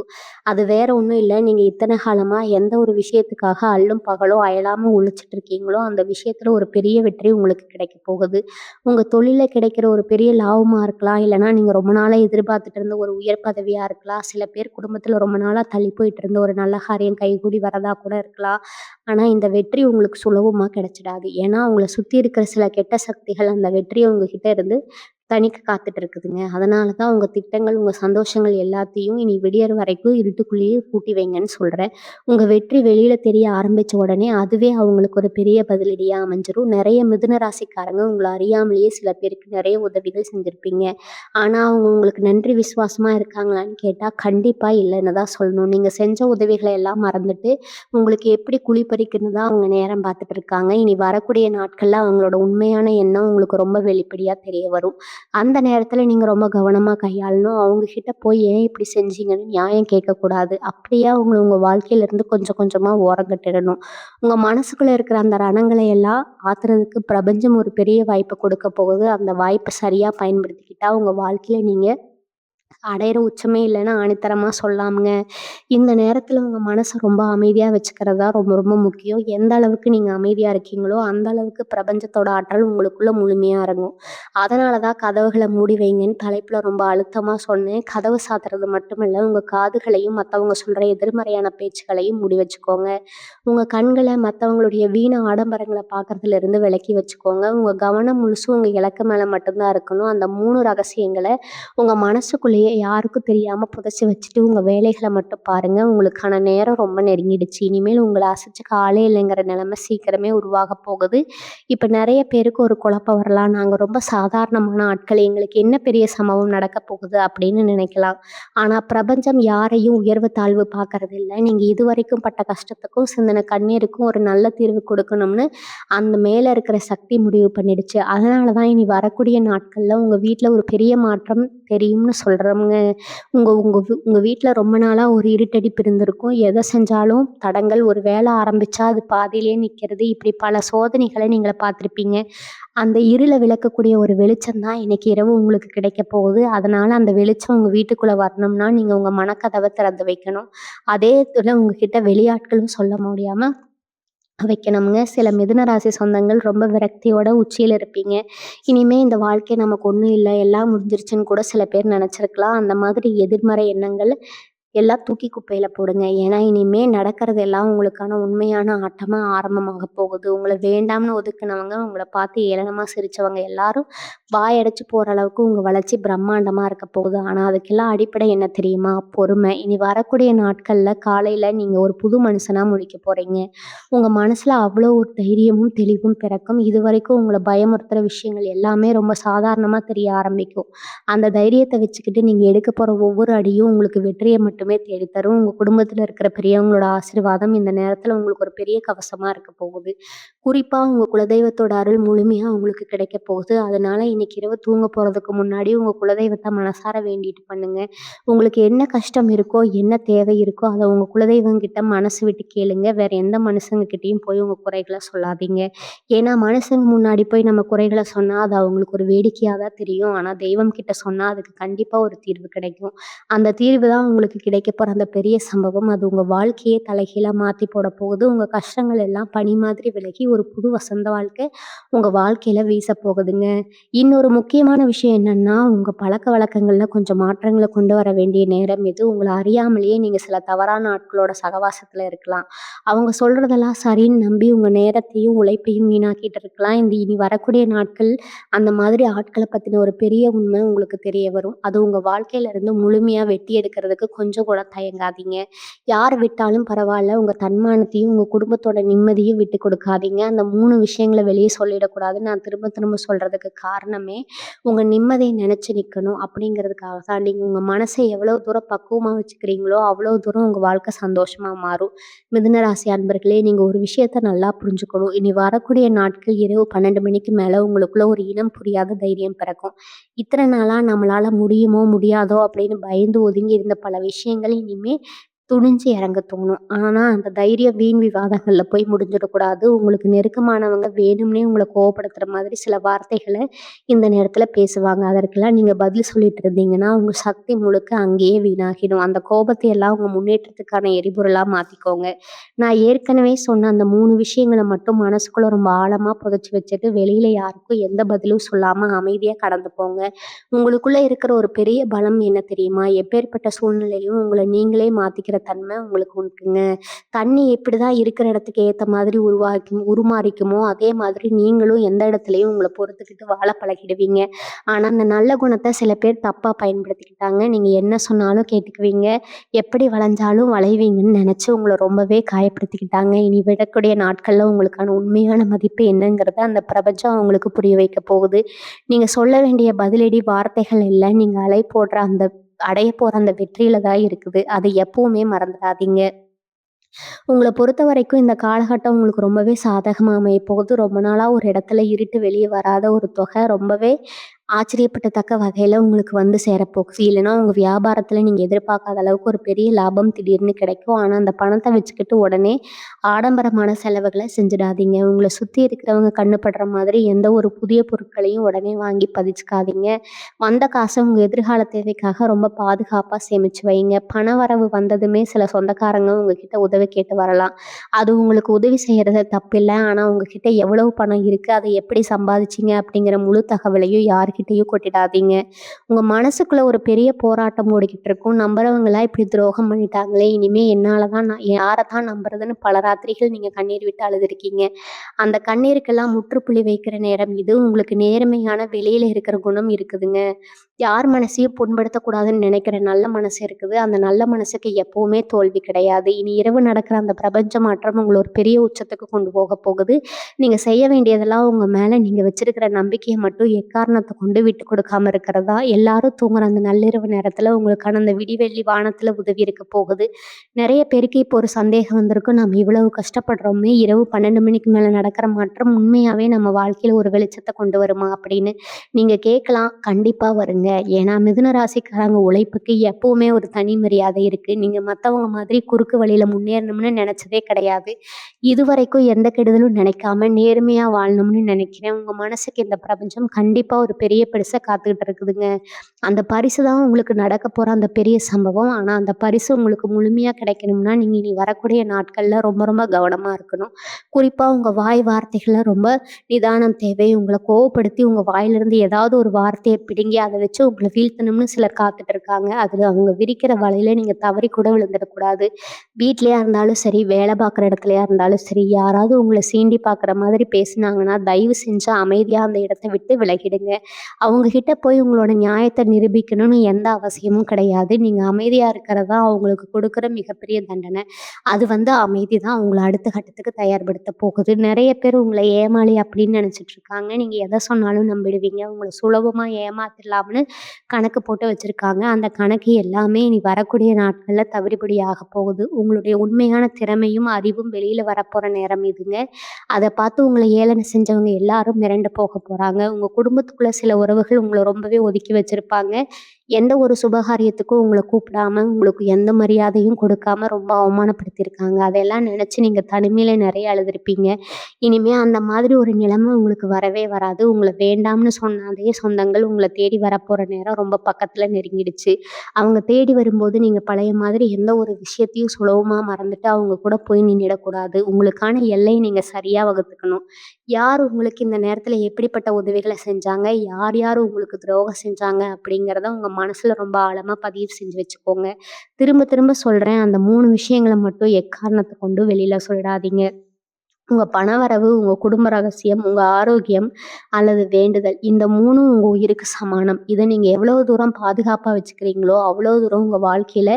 அது வேற ஒண்ணும் இல்ல. நீங்க இத்தன காலமா எந்த ஒரு விஷயத்துக்காக அல்லும் பகலும் அயலாம உழைச்சிட்டு இருக்கீங்களோ, அந்த விஷயத்துல ஒரு பெரிய வெற்றி உங்களுக்கு கிடைக்கப் போகுது. உங்க தொழில்ல கிடைக்கிற ஒரு பெரிய லாபமா இருக்கலாம். இல்லன்னா நீங்க ரொம்ப நாளா எதிர்பார்த்துட்டு இருந்த ஒரு உயர் பதவியா இருக்கலாம். சில பேர் குடும்பத்துல ரொம்ப நாளா தள்ளி போயிட்டு இருந்த ஒரு நல்ல காரியம் கைகூடி வரதா கூட இருக்கலாம். ஆனா இந்த வெற்றி உங்களுக்கு சுலபமா கிடைச்சிடாது. ஏன்னா, உங்கள சுத்தி இருக்கிற சில கெட்ட சக்திகள் அந்த வெற்றிய உங்ககிட்ட இருந்து தணிக்க காத்துட்டு இருக்குதுங்க. அதனால தான் உங்க திட்டங்கள், உங்க சந்தோஷங்கள் எல்லாத்தையும் இனி விடியற வரைக்கும் இருட்டுக்குள்ளேயே பூட்டி வைங்கன்னு சொல்றேன். உங்க வெற்றி வெளியில தெரிய ஆரம்பிச்ச உடனே, அதுவே அவங்களுக்கு ஒரு பெரிய பதிலடியா அமைஞ்சிரும். நெறைய மிதுன ராசிக்காரங்க உங்கள அறியாமலேயே சில பேருக்கு நெறைய உதவிகள் செஞ்சிருப்பீங்க. ஆனா, அவங்க உங்களுக்கு நன்றி விசுவாசமா இருக்காங்களான்னு கேட்டா, கண்டிப்பா இல்லன்னு தான் சொல்லணும். நீங்க செஞ்ச உதவிகள எல்லாம் மறந்துட்டு, உங்களுக்கு எப்படி குழி பறிக்கன்னு தான் அவங்க நேரம் பார்த்துட்டு இருக்காங்க. இனி வரக்கூடிய நாட்கள்ல அவங்களோட உண்மையான எண்ணம் உங்களுக்கு ரொம்ப வெளிப்படையா தெரிய வரும். அந்த நேரத்துல நீங்க ரொம்ப கவனமா கையாளணும். அவங்க கிட்ட போய் ஏன் இப்படி செஞ்சீங்கன்னு நியாயம் கேட்கக்கூடாது. அப்படியே அவங்கள உங்க வாழ்க்கையில இருந்து கொஞ்சம் கொஞ்சமா ஓரங்கட்டிடணும். உங்க மனசுக்குள்ள இருக்கிற அந்த ரணங்களை எல்லாம் ஆத்துறதுக்கு பிரபஞ்சம் ஒரு பெரிய வாய்ப்ப கொடுக்க போகுது. அந்த வாய்ப்ப சரியா பயன்படுத்திக்கிட்டா உங்க வாழ்க்கையில நீங்க அடையிற உச்சமே இல்லைன்னு ஆணித்தரமா சொல்லாம்ங்க. இந்த நேரத்துல உங்க மனச ரொம்ப அமைதியா வச்சுக்கிறது தான் ரொம்ப ரொம்ப முக்கியம். எந்த அளவுக்கு நீங்க அமைதியா இருக்கீங்களோ, அந்த அளவுக்கு பிரபஞ்சத்தோட ஆற்றல் உங்களுக்குள்ள முழுமையா இறங்கும். அதனால தான் கதவுகள மூடி வைங்கன்னு தலைப்புல ரொம்ப அழுத்தமா சொன்னேன். கதவு சாத்துறது மட்டும் இல்ல, உங்க காதுகளையும் மத்தவங்க சொல்ற எதிர்மறையான பேச்சுக்களையும் மூடி வச்சுக்கோங்க. உங்க கண்கள மத்தவங்களுடைய வீண் ஆடம்பரங்கள பார்க்கறதுல இருந்து விலக்கி வச்சுக்கோங்க. உங்க கவனம் முழுசும் உங்க இலக்கு மேல மட்டும் தான் இருக்கணும். அந்த 3 ரகசியங்கள உங்க மனசுக்குள்ளேயே யாருக்கும் தெரியாம புதைச்சு வச்சுட்டு உங்க வேலைகள மட்டும் பாருங்க. உங்களுக்கான நேரம் ரொம்ப நெருங்கிடுச்சு. இனிமேல் உங்கள அசைச்சுக்க ஆளே இல்லைங்கிற நிலைமை சீக்கிரமே உருவாகப் போகுது. இப்ப நெறைய பேருக்கு ஒரு குழப்பம் வரலாம். நாங்க ரொம்ப சாதாரணமான ஆட்கள். எங்களுக்கு என்ன பெரிய சம்பவம் நடக்கப் போகுது அப்படின்னு நினைக்கலாம். ஆனா பிரபஞ்சம் யாரையும் உயர்வு தாழ்வு பார்க்கறதில்ல. நீங்க இதுவரைக்கும் பட்ட கஷ்டத்துக்கும் சிந்தின கண்ணீருக்கும் ஒரு நல்ல தீர்வு கொடுக்கணும்னு அந்த மேல இருக்கிற சக்தி முடிவு பண்ணிடுச்சு. அதனால தான் இனி வரக்கூடிய நாட்கள்ல உங்க வீட்ல ஒரு பெரிய மாற்றம் தெரியும்னு சொல்றோம்ங்க. உங்க உங்க உங்க வீட்ல ரொம்ப நாளா ஒரு இருட்டடிப்பு இருந்திருக்கும். எத செஞ்சாலும் தடங்கல். ஒரு வேலை ஆரம்பிச்சா அது பாதியிலேயே நிக்கிறது. இப்படி பல சோதனைகள நீங்க பார்த்திருப்பீங்க. அந்த இருள விளக்கக்கூடிய ஒரு வெளிச்சம் தான் இன்னைக்கு இரவு உங்களுக்கு கிடைக்கப் போகுது. அதனால அந்த வெளிச்சம் உங்க வீட்டுக்குள்ள வரணும்னா, நீங்க உங்க மனக்கதவ திறந்து வைக்கணும். அதே இதுல உங்ககிட்ட வெளியாட்களும் சொல்ல முடியாம வைக்கணும்ங்க. சில மிதுன ராசி சொந்தங்கள் ரொம்ப விரக்தியோட உச்சியில இருப்பீங்க. இனிமே இந்த வாழ்க்கை நமக்கு ஒண்ணும் இல்ல, எல்லாம் முடிஞ்சிருச்சுன்னு கூட சில பேர் நெனச்சிருக்கலாம். அந்த மாதிரி எதிர்மறை எண்ணங்கள் எல்லாம் தூக்கி குப்பையில போடுங்க. ஏன்னா, இனிமே நடக்கிறது எல்லாம் உங்களுக்கான உண்மையான ஆட்டமா ஆரம்பமாக போகுது. உங்கள வேண்டாம்னு ஒதுக்குனவங்க, உங்கள பார்த்து ஏளனமா சிரிச்சவங்க எல்லாரும் வாயடைச்சு போற அளவுக்கு உங்க வளர்ச்சி பிரம்மாண்டமா இருக்க போகுது. ஆனா, அதுக்கெல்லாம் அடிப்படை என்ன தெரியுமா? பொறுமை. இனி வரக்கூடிய நாட்கள்ல காலையில நீங்க ஒரு புது மனுஷனா முழிக்க போறீங்க. உங்க மனசுல அவ்வளோ ஒரு தைரியமும், தெளிவும் பிறக்கும். இதுவரைக்கும் உங்கள பயமுறுத்துற விஷயங்கள் எல்லாமே ரொம்ப சாதாரணமா தெரிய ஆரம்பிக்கும். அந்த தைரியத்த வச்சுக்கிட்டு நீங்க எடுக்க போற ஒவ்வொரு அடியும் உங்களுக்கு வெற்றிய மட்டுமே தேடித் தரும். உங்க குடும்பத்துல இருக்கிற பெரியவங்களோட ஆசீர்வாதம் இந்த நேரத்துல உங்களுக்கு ஒரு பெரிய கவசமா இருக்க போகுது. குறிப்பா உங்க குலதெய்வத்தோட அருள் முழுமையா உங்களுக்கு கிடைக்கப் போகுது. அதனால இன்னைக்கு இரவு தூங்க போறதுக்கு முன்னாடி உங்க குலதெய்வத்த மனசார வேண்டிட்டு பண்ணுங்க. உங்களுக்கு என்ன கஷ்டம் இருக்கோ, என்ன தேவை இருக்கோ, அத உங்க குலதெய்வம் கிட்ட மனசு விட்டு கேளுங்க. வேற எந்த மனுஷங்க கிட்டயும் போய் உங்க குறைகள சொல்லாதீங்க. ஏன்னா, மனுஷங்க முன்னாடி போய் நம்ம குறைகள சொன்னா, அது அவங்களுக்கு ஒரு வேடிக்கையா தான் தெரியும். ஆனா, தெய்வம் கிட்ட சொன்னா அதுக்கு கண்டிப்பா ஒரு தீர்வு கிடைக்கும். அந்த தீர்வு தான் உங்களுக்கு கிடைக்கப் போற அந்த பெரிய சம்பவம். அது உங்க வாழ்க்கையே தலைகீழா மாத்தி போடப் போகுது. உங்க கஷ்டங்கள் எல்லாம் பனி மாதிரி விலகி ஒரு புது வசந்த வாழ்க்கை உங்க வாழ்க்கையில வீசப் போகுதுங்க. இன்னொரு முக்கியமான விஷயம் என்னன்னா, உங்க பழக்கவழக்கங்கள்ல கொஞ்சம் மாற்றங்கள கொண்டு வர வேண்டிய நேரம் இது. உங்கள அறியாமலேயே நீங்க சில தவறான ஆட்களோட சகவாசத்துல இருக்கலாம். அவங்க சொல்றதெல்லாம் சரின்னு நம்பி உங்க நேரத்தையும், உழைப்பையும் வீணாக்கிட்டு இருக்கலாம். இனி வரக்கூடிய நாட்கள் அந்த மாதிரி ஆட்கள பத்தின ஒரு பெரிய உண்மை உங்களுக்கு தெரிய வரும். அது உங்க வாழ்க்கையில இருந்து முழுமையா வெட்டி எடுக்கிறதுக்கு கொஞ்சம் கூட தயங்காதீங்க. யார் விட்டாலும் பரவால்ல. உங்க தன்மானத்தையும், உங்க குடும்பத்தோட நிம்மதியும் விட்டுக் கொடுக்காதீங்க. அந்த 3 விஷயங்கள வெளிய சொல்லிடக்கூடாதுன்னு நான் திரும்ப திரும்ப சொல்றதுக்கு காரணமே, உங்க நிம்மதிய நெனச்சு நிக்கணும் அப்படிங்கிறதுக்காக தான். நீங்க உங்க மனச எவ்வளோ தூரம் பக்குவமா வச்சுக்கிறீங்களோ, அவ்வளோ தூரம் உங்க வாழ்க்கை சந்தோஷமா மாறும். மிதுன ராசி அன்பர்களே, நீங்க ஒரு விஷயத்த நல்லா புரிஞ்சுக்கணும். இனி வரக்கூடிய நாட்கள் இரவு 12 மணிக்கு மேல உங்களுக்குள்ள ஒரு இனம் புரியாத தைரியம் பிறக்கும். இத்தன நாளா நம்மளால முடியுமோ, முடியாதோ அப்படின்னு பயந்து ஒதுங்கி இருந்த பல விஷயங்கள் இனிமே துணிஞ்சு இறங்க தோணும். ஆனா, அந்த தைரியம் வீண் விவாதங்கள்ல போய் முடிஞ்சிடக்கூடாது. உங்களுக்கு நெருக்கமானவங்க வேணும்னே உங்கள கோவப்படுத்துற மாதிரி சில வார்த்தைகள இந்த நேரத்துல பேசுவாங்க. அதற்கெல்லாம் நீங்க பதில் சொல்லிட்டு இருந்தீங்கன்னா, உங்க சக்தி முழுக்க அங்கேயே வீணாகிடும். அந்த கோபத்தை எல்லாம் உங்க முன்னேற்றத்துக்கான எரிபொருளா மாத்திக்கோங்க. நான் ஏற்கனவே சொன்ன அந்த 3 விஷயங்கள மட்டும் மனசுக்குள்ள ரொம்ப ஆழமா புதைச்சு வச்சுட்டு, வெளியில யாருக்கும் எந்த பதிலும் சொல்லாம அமைதியா கடந்து போங்க. உங்களுக்குள்ள இருக்கிற ஒரு பெரிய பலம் என்ன தெரியுமா? எப்பேர்ப்பட்ட சூழ்நிலையிலும் உங்கள நீங்களே மாத்திக்கிற தன்மை உங்களுக்கு இருக்குங்க. தண்ணி எப்படிதான் இருக்கிற இடத்துக்கு ஏத்த மாதிரி உருமாறிக்குமோ, அதே மாதிரி நீங்களும் எந்த இடத்துலயும் உங்கள பொறுத்துக்கிட்டு வாழ பழகிடுவீங்க. ஆனா, அந்த நல்ல குணத்த சில பேர் தப்பா பயன்படுத்திக்கிட்டாங்க. நீங்க என்ன சொன்னாலும் கேட்டுக்குவீங்க. எப்படி வளைஞ்சாலும் வளைவீங்கன்னு நெனச்சு உங்கள ரொம்பவே காயப்படுத்திக்கிட்டாங்க. இனி விடக்கூடிய நாட்கள்ல உங்களுக்கான உண்மையான மதிப்பு என்னங்கிறத அந்த பிரபஞ்சம் உங்களுக்கு புரிய வைக்கப் போகுது. நீங்க சொல்ல வேண்டிய பதிலடி வார்த்தைகள் இல்ல. நீங்க அடையப் போற அந்த வெற்றியில தான் இருக்குது. அதை எப்பவுமே மறந்துடாதீங்க. உங்கள பொறுத்தவரைக்கும் இந்த காலகட்டம் உங்களுக்கு ரொம்பவே சாதகமா அமையப் போகுது. ரொம்ப நாளா ஒரு இடத்துல இருட்டு வெளிய வராத ஒரு தொகை ரொம்பவே ஆச்சரியப்படத்தக்க வகையில உங்களுக்கு வந்து சேரப்போகுது. இல்லைன்னா உங்க வியாபாரத்துல நீங்க எதிர்பார்க்காத அளவுக்கு ஒரு பெரிய லாபம் திடீர்னு கிடைக்கும். ஆனா அந்த பணத்த வச்சுக்கிட்டு உடனே ஆடம்பரமான செலவுகள செஞ்சுடாதீங்க. உங்கள சுத்தி இருக்கிறவங்க கண்ணு படுற மாதிரி எந்த ஒரு புதிய பொருட்களையும் உடனே வாங்கி பதிச்சுக்காதீங்க. வந்த காச உங்க எதிர்கால தேவைக்காக ரொம்ப பாதுகாப்பா சேமிச்சு வைங்க. பணவரவு வந்ததுமே சில சொந்தக்காரங்க உங்ககிட்ட உதவி கேட்டு வரலாம். அது உங்களுக்கு உதவி செய்யறது தப்பில்ல. ஆனா உங்ககிட்ட எவ்வளவு பணம் இருக்கு, அதை எப்படி சம்பாதிச்சீங்க அப்படிங்கிற முழு தகவலையும் யார்கிட்டயும் கொட்டிடாதீங்க. உங்க மனசுக்குள்ள ஒரு பெரிய போராட்டம் ஓடிக்கிட்டு இருக்கும். நம்புறவங்கலாம் இப்படி துரோகம் பண்ணிட்டாங்களே, இனிமே என்னால தான் நான் யார தான் நம்புறதுன்னு பல ராத்திரிகள் நீங்க கண்ணீர் விட்டு அழுதுருக்கீங்க. அந்த கண்ணீருக்கெல்லாம் முற்றுப்புள்ளி வைக்கிற நேரம் இது. உங்களுக்கு நேர்மையான வெளியில இருக்கிற குணம் இருக்குதுங்க. யார் மனசையும் புண்படுத்தக்கூடாதுன்னு நினைக்கிற நல்ல மனசு இருக்குது. அந்த நல்ல மனசுக்கு எப்பவுமே தோல்வி கிடையாது. இனி இரவு நடக்கிற அந்த பிரபஞ்ச மாற்றம் உங்கள ஒரு பெரிய உச்சத்துக்கு கொண்டு போகப் போகுது. நீங்க செய்ய வேண்டியதெல்லாம் உங்க மேல நீங்க வச்சிருக்கிற நம்பிக்கைய மட்டும் எக்காரணத்த கொண்டு விட்டுக் கொடுக்காம இருக்கிறது தான். எல்லாரும் தூங்குற அந்த நள்ளிரவு நேரத்துல உங்களுக்கான அந்த விடிவெள்ளி வானத்துல உதவி இருக்கப் போகுது. நெறைய பேருக்கு இப்போ ஒரு சந்தேகம் வந்திருக்கும். நம்ம இவ்வளவு கஷ்டப்படுறோமே, இரவு 12 மணிக்கு மேல நடக்கிற மாற்றம் உண்மையாவே நம்ம வாழ்க்கையில ஒரு வெளிச்சத்த கொண்டு வருமா அப்படின்னு. நீங்க கேட்கலாம். கண்டிப்பா வருங்க. ஏன்னா மிதுன ராசிக்காரங்க உழைப்புக்கு எப்பவுமே ஒரு தனி மரியாதை இருக்கு. நீங்க மத்தவங்க மாதிரி குறுக்கு வழியில முன்னேறணும்னு நெனச்சதே கிடையாது. இதுவரைக்கும் எந்த கெடுதலும் நினைக்காம நேர்மையா வாழணும்னு நினைக்கிறேன். உங்க மனசுக்கு இந்த பிரபஞ்சம் கண்டிப்பா ஒரு பெரிய பரிச காத்துக்கிட்டு இருக்குதுங்க. அந்த பரிசு தான் உங்களுக்கு நடக்கப் போற அந்த பெரிய சம்பவம். ஆனா அந்த பரிசு உங்களுக்கு முழுமையா கிடைக்கணும்னா, நீங்க இனி வரக்கூடிய நாட்கள்ல ரொம்ப ரொம்ப கவனமா இருக்கணும். குறிப்பா உங்க வாய் வார்த்தைகள்ல ரொம்ப நிதானம் தேவை. உங்கள கோவப்படுத்தி உங்க வாயிலிருந்து ஏதாவது ஒரு வார்த்தைய பிடுங்கி அத வச்சு வச்சு உங்கள வீழ்த்தணும்னு சிலர் காத்துட்டு இருக்காங்க. அதுல அவங்க விரிக்கிற வலையில நீங்க தவறி கூட விழுந்துடக்கூடாது. வீட்லயா இருந்தாலும் சரி, வேலை பார்க்குற இடத்துலயா இருந்தாலும் சரி, யாராவது உங்கள சீண்டி பார்க்குற மாதிரி பேசுனாங்கன்னா, தயவு செஞ்சு அமைதியா அந்த இடத்த விட்டு விலகிடுங்க. அவங்க கிட்ட போய் உங்களோட நியாயத்த நிரூபிக்கணும்னு எந்த அவசியமும் கிடையாது. நீங்க அமைதியா இருக்கிறது தான் அவங்களுக்கு கொடுக்குற மிகப்பெரிய தண்டனை. அது அமைதி தான் உங்கள அடுத்த கட்டத்துக்கு தயார்படுத்த போகுது. நெறைய பேர் உங்கள ஏமாளி அப்படின்னு நெனச்சுட்டு இருக்காங்க. நீங்க எத சொன்னாலும் நம்பிடுவீங்க. உங்கள சுலபமா ஏமாத்திடலாம்னு கணக்கு போட்டு வச்சிருக்காங்க. அந்த கணக்கு எல்லாமே இனி வரக்கூடிய நாட்கள்ல தவிடுபொடி ஆகப் போகுது. உங்களுடைய உண்மையான திறமையும், அறிவும் வெளியில வரப்போற நேரம் இதுங்க. அத பார்த்து உங்கள ஏளனம் செஞ்சவங்க எல்லாரும் மிரண்டு போகப் போறாங்க. உங்க குடும்பத்துக்குள்ள சில உறவுகள் உங்கள ரொம்பவே ஒதுக்கி வச்சிருப்பாங்க. எந்த ஒரு சுபகாரியத்துக்கும் உங்கள கூப்பிடாம, உங்களுக்கு எந்த மரியாதையும் கொடுக்காம ரொம்ப அவமானப்படுத்தியிருக்காங்க. அதெல்லாம் நினைச்சு நீங்க தனிமையில நெறைய அழுதுருப்பீங்க. இனிமே அந்த மாதிரி ஒரு நிலைமை உங்களுக்கு வரவே வராது. உங்கள வேண்டாம்னு சொன்ன அதே சொந்தங்கள் உங்கள தேடி வரப்போற நேரம் ரொம்ப பக்கத்துல நெருங்கிடுச்சு. அவங்க தேடி வரும்போது நீங்க பழைய மாதிரி எந்த ஒரு விஷயத்தையும் சுலபமா மறந்துட்டு அவங்க கூட போய் நின்னுடக்கூடாது. உங்களுக்கான எல்லைய நீங்க சரியா வகுத்துக்கணும். யார் உங்களுக்கு இந்த நேரத்துல எப்படிப்பட்ட உதவிகள செஞ்சாங்க? யார் யார் உங்களுக்கு துரோகம் செஞ்சாங்க? அப்படிங்கிறத உங்க மனசுல ரொம்ப ஆழமா பதிவு செஞ்சு வச்சுக்கோங்க. திரும்ப திரும்ப சொல்றேன். அந்த 3 விஷயங்கள மட்டும் எக்காரணத்த கொண்டும் வெளியில சொல்லிடாதீங்க. உங்க பணவரவு, உங்க குடும்ப ரகசியம், உங்க ஆரோக்கியம் அல்லது வேண்டுதல். இந்த 3ம் உங்க உயிருக்கு சமானம். இத நீங்க எவ்வளவு தூரம் பாதுகாப்பா வச்சுக்கிறீங்களோ, அவ்வளோ தூரம் உங்க வாழ்க்கையில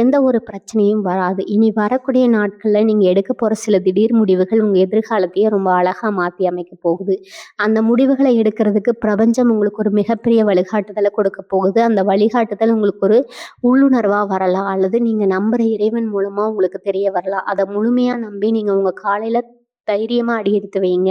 எந்த ஒரு பிரச்சனையும் வராது. இனி வரக்கூடிய நாட்கள்ல நீங்க எடுக்கப் போற சில திடீர் முடிவுகள் உங்க எதிர்காலத்தையே ரொம்ப அழகா மாத்தி அமைக்கப் போகுது. அந்த முடிவுகள எடுக்கிறதுக்கு பிரபஞ்சம் உங்களுக்கு ஒரு மிகப்பெரிய வழிகாட்டுதல கொடுக்கப் போகுது. அந்த வழிகாட்டுதல் உங்களுக்கு ஒரு உள்ளுணர்வா வரலாம். அல்லது நீங்க நம்புற இறைவன் மூலமா உங்களுக்கு தெரிய வரலாம். அத முழுமையா நம்பி நீங்க உங்க காலையில தைரியமா அடி எடுத்து வைங்க.